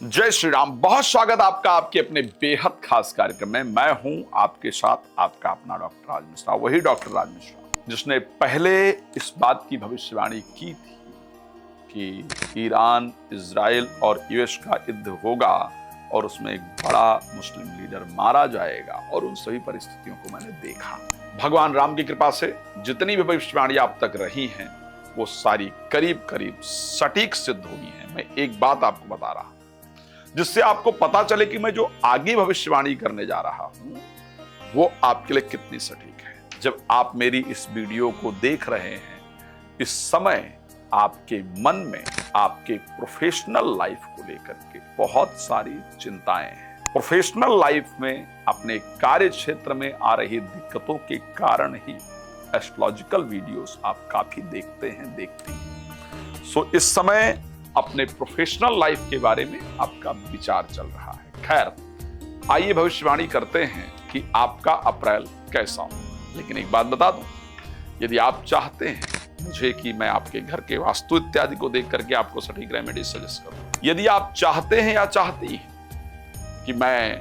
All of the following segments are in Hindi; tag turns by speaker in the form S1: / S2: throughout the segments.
S1: जय श्री राम। बहुत स्वागत आपका आपके अपने बेहद खास कार्यक्रम में। मैं हूं आपके साथ आपका अपना डॉक्टर राज मिश्रा, वही डॉक्टर राज मिश्रा जिसने पहले इस बात की भविष्यवाणी की थी कि ईरान, इजराइल और यूएस का युद्ध होगा और उसमें एक बड़ा मुस्लिम लीडर मारा जाएगा। और उन सभी परिस्थितियों को मैंने देखा। भगवान राम की कृपा से जितनी भी भविष्यवाणी आप तक रही हैं वो सारी करीब करीब सटीक सिद्ध हुई हैं। मैं एक बात आपको बता रहा हूं जिससे आपको पता चले कि मैं जो आगे भविष्यवाणी करने जा रहा हूं वो आपके लिए कितनी सटीक है। जब आप मेरी इस वीडियो को देख रहे हैं, इस समय आपके मन में आपके प्रोफेशनल लाइफ को लेकर के बहुत सारी चिंताएं हैं। प्रोफेशनल लाइफ में अपने कार्य क्षेत्र में आ रही दिक्कतों के कारण ही एस्ट्रोलॉजिकल वीडियोस आप काफी देखते हैं, देखती हैं। सो इस समय अपने प्रोफेशनल लाइफ के बारे में आपका विचार चल रहा है। खैर, आइए भविष्यवाणी करते हैं कि आपका अप्रैल कैसा हो। लेकिन एक बात बता दूं, यदि आप चाहते हैं मुझे कि मैं आपके घर के वास्तु इत्यादि को देख करके आपको सटीक रेमेडी सजेस्ट करूं, यदि आप चाहते हैं या चाहती हैं कि मैं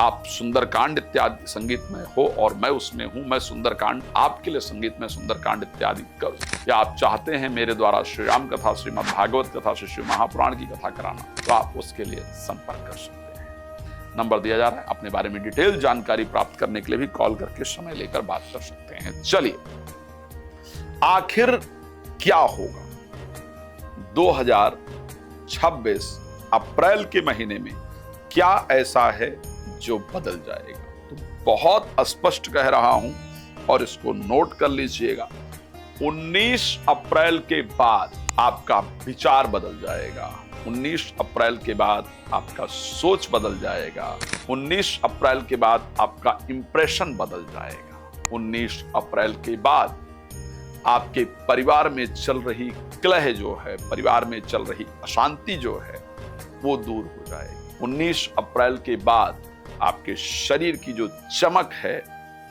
S1: आप सुंदरकांड इत्यादि संगीत में हो और मैं उसमें हूं, मैं सुंदरकांड आपके लिए संगीत में सुंदरकांड इत्यादि करूं, या आप चाहते हैं मेरे द्वारा श्री राम कथा, श्रीमद् भागवत कथा, श्री शिव महापुराण की कथा कराना, तो आप उसके लिए संपर्क कर सकते हैं। नंबर दिया जा रहा है। अपने बारे में डिटेल जानकारी प्राप्त करने के लिए भी कॉल करके समय लेकर बात कर सकते हैं। चलिए, आखिर क्या होगा 2026 अप्रैल के महीने में? क्या ऐसा है जो बदल जाएगा? तो बहुत स्पष्ट कह रहा हूं और इसको नोट कर लीजिएगा। 19 अप्रैल के बाद आपका विचार बदल जाएगा। 19 अप्रैल के बाद आपका सोच बदल जाएगा। 19 अप्रैल के बाद आपका इंप्रेशन बदल जाएगा। 19 अप्रैल के बाद आपके परिवार में चल रही कलह जो है, परिवार में चल रही अशांति जो है, वो दूर हो जाएगी। 19 अप्रैल के बाद आपके शरीर की जो चमक है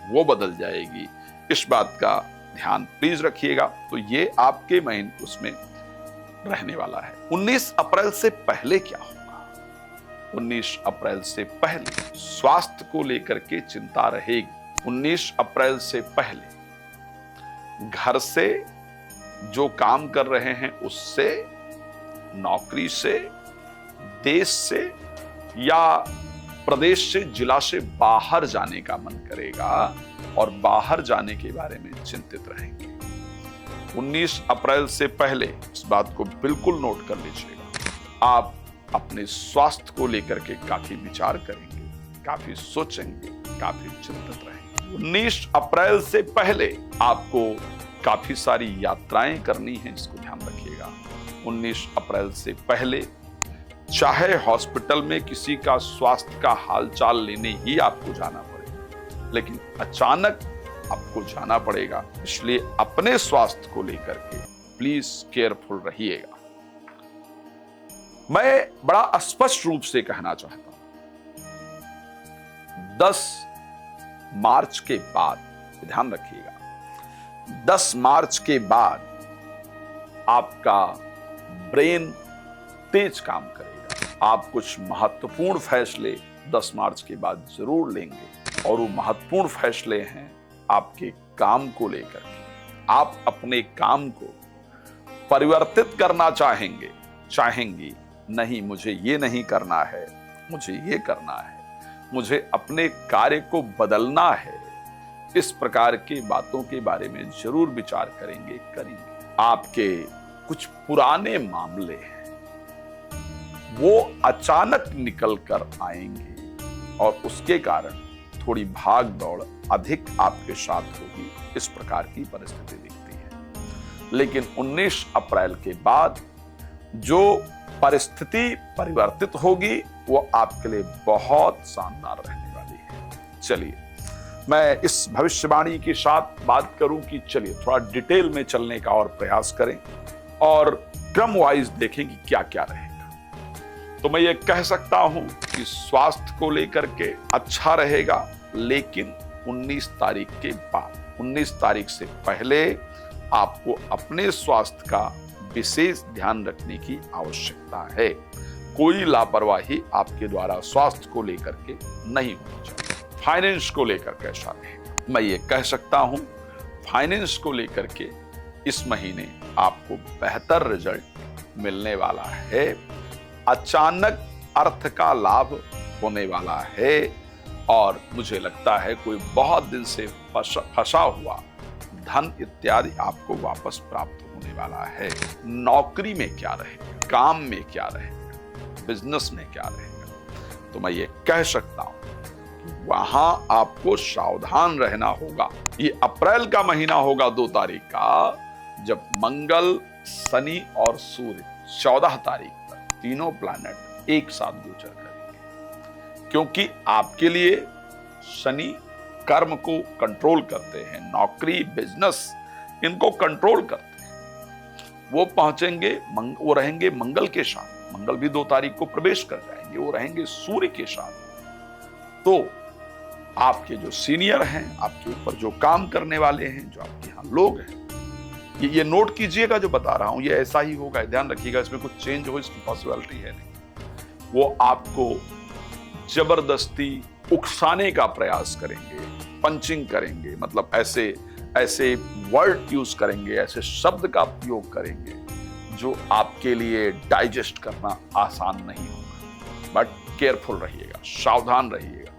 S1: वो बदल जाएगी। इस बात का ध्यान प्लीज रखिएगा। तो ये आपके महीने उसमें रहने वाला है। 19 अप्रैल से पहले क्या होगा? 19 अप्रैल से पहले स्वास्थ्य को लेकर के चिंता रहेगी। 19 अप्रैल से पहले घर से जो काम कर रहे हैं उससे, नौकरी से, देश से या प्रदेश से, जिला से बाहर जाने का मन करेगा और बाहर जाने के बारे में चिंतित रहेंगे। 19 अप्रैल से पहले इस बात को बिल्कुल नोट कर लीजिएगा, आप अपने स्वास्थ्य को लेकर के काफी विचार करेंगे, काफी सोचेंगे, काफी चिंतित रहेंगे। 19 अप्रैल से पहले आपको काफी सारी यात्राएं करनी है, इसको ध्यान रखिएगा। 19 अप्रैल से पहले चाहे हॉस्पिटल में किसी का स्वास्थ्य का हालचाल लेने ही आपको जाना पड़े, लेकिन अचानक आपको जाना पड़ेगा, इसलिए अपने स्वास्थ्य को लेकर के प्लीज केयरफुल रहिएगा। मैं बड़ा स्पष्ट रूप से कहना चाहता हूं, 10 मार्च के बाद, ध्यान रखिएगा, 10 मार्च के बाद आपका ब्रेन तेज काम करेगा। आप कुछ महत्वपूर्ण फैसले 10 मार्च के बाद जरूर लेंगे और वो महत्वपूर्ण फैसले हैं आपके काम को लेकर के। आप अपने काम को परिवर्तित करना चाहेंगी, नहीं मुझे ये नहीं करना है, मुझे ये करना है, मुझे अपने कार्य को बदलना है। इस प्रकार की बातों के बारे में जरूर विचार करेंगे। आपके कुछ पुराने मामले हैं वो अचानक निकल कर आएंगे और उसके कारण थोड़ी भाग दौड़ अधिक आपके साथ होगी। इस प्रकार की परिस्थिति दिखती है। लेकिन 19 अप्रैल के बाद जो परिस्थिति परिवर्तित होगी वो आपके लिए बहुत शानदार रहने वाली है। चलिए, मैं इस भविष्यवाणी के साथ बात करूं कि चलिए थोड़ा डिटेल में चलने का और प्रयास करें और क्रम वाइज देखें कि क्या क्या रहेगा। तो मैं ये कह सकता हूं कि स्वास्थ्य को लेकर के अच्छा रहेगा, लेकिन 19 तारीख के बाद, 19 तारीख से पहले आपको अपने स्वास्थ्य का विशेष ध्यान रखने की आवश्यकता है। कोई लापरवाही आपके द्वारा स्वास्थ्य को लेकर के नहीं होनी चाहिए। फाइनेंस को लेकर कैसा रहेगा? मैं ये कह सकता हूं, फाइनेंस को लेकर के इस महीने आपको बेहतर रिजल्ट मिलने वाला है। अचानक अर्थ का लाभ होने वाला है और मुझे लगता है कोई बहुत दिन से फंसा हुआ धन इत्यादि आपको वापस प्राप्त होने वाला है। नौकरी में क्या रहेगा, काम में क्या रहेगा, बिजनेस में क्या रहेगा, तो मैं ये कह सकता हूं कि वहां आपको सावधान रहना होगा। ये अप्रैल का महीना होगा 2 तारीख का, जब मंगल, शनि और सूर्य 14 तारीख तक तीनों प्लैनेट एक साथ गोचर करेंगे। क्योंकि आपके लिए शनि कर्म को कंट्रोल करते हैं, नौकरी, बिजनेस इनको कंट्रोल करते हैं। वो पहुंचेंगे, वो रहेंगे मंगल के साथ। मंगल भी 2 तारीख को प्रवेश कर जाएंगे, वो रहेंगे सूर्य के साथ। तो आपके जो सीनियर हैं, आपके ऊपर जो काम करने वाले हैं, जो आपके यहाँ लोग हैं, ये नोट कीजिएगा, जो बता रहा हूं ये ऐसा ही होगा, ध्यान रखिएगा, इसमें कुछ चेंज हो इसकी पॉसिबिलिटी है नहीं। वो आपको जबरदस्ती उकसाने का प्रयास करेंगे, पंचिंग करेंगे, मतलब ऐसे वर्ड यूज करेंगे, ऐसे शब्द का उपयोग करेंगे जो आपके लिए डाइजेस्ट करना आसान नहीं होगा। बट केयरफुल रहिएगा, सावधान रहिएगा।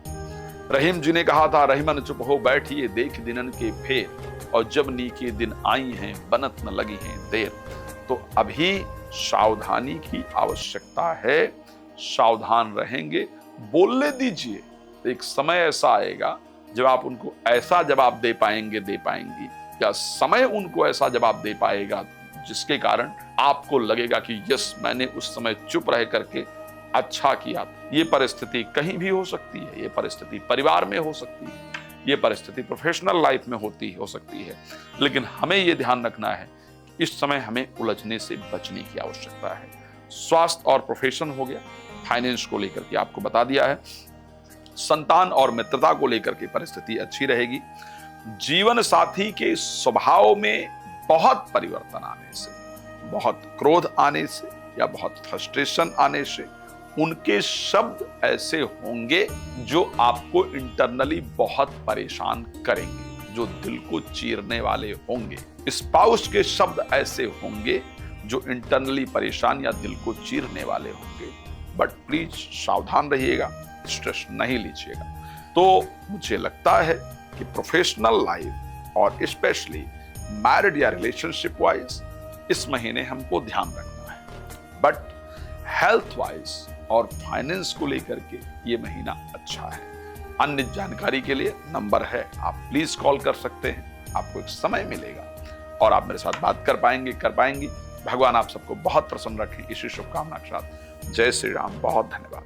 S1: रहीम जी ने कहा था, रहीमन चुप हो बैठिए देख दिनन के फेर, और जब नीके दिन आई हैं बनत न लगी हैं देर। तो अभी सावधानी की आवश्यकता है, सावधान रहेंगे। बोलने दीजिए, एक समय ऐसा आएगा जब आप उनको ऐसा जवाब दे पाएंगी, या समय उनको ऐसा जवाब दे पाएगा जिसके कारण आपको लगेगा कि यस, मैंने उस समय चुप रह करके अच्छा किया। ये परिस्थिति कहीं भी हो सकती है, ये परिस्थिति परिवार में हो सकती है, ये परिस्थिति प्रोफेशनल लाइफ में हो सकती है, लेकिन हमें ये ध्यान रखना है कि इस समय हमें उलझने से बचने की आवश्यकता है। स्वास्थ्य और प्रोफेशन हो गया, फाइनेंस को लेकर के आपको बता दिया है, संतान और मित्रता को लेकर के परिस्थिति अच्छी रहेगी। जीवन साथी के स्वभाव में बहुत परिवर्तन आने से, बहुत क्रोध आने से या बहुत फ्रस्ट्रेशन आने से उनके शब्द ऐसे होंगे जो आपको इंटरनली बहुत परेशान करेंगे, जो दिल को चीरने वाले होंगे। स्पाउस के शब्द ऐसे होंगे जो इंटरनली परेशान या दिल को चीरने वाले होंगे। बट प्लीज सावधान रहिएगा, स्ट्रेस नहीं लीजिएगा। तो मुझे लगता है कि प्रोफेशनल लाइफ और स्पेशली मैरिड या रिलेशनशिप वाइज इस महीने हमको ध्यान रखना है। बट हेल्थ वाइज और फाइनेंस को लेकर के ये महीना अच्छा है। अन्य जानकारी के लिए नंबर है, आप प्लीज कॉल कर सकते हैं, आपको एक समय मिलेगा और आप मेरे साथ बात कर पाएंगी। भगवान आप सबको बहुत प्रसन्न रखें, इसी शुभकामना के साथ जय श्री राम। बहुत धन्यवाद।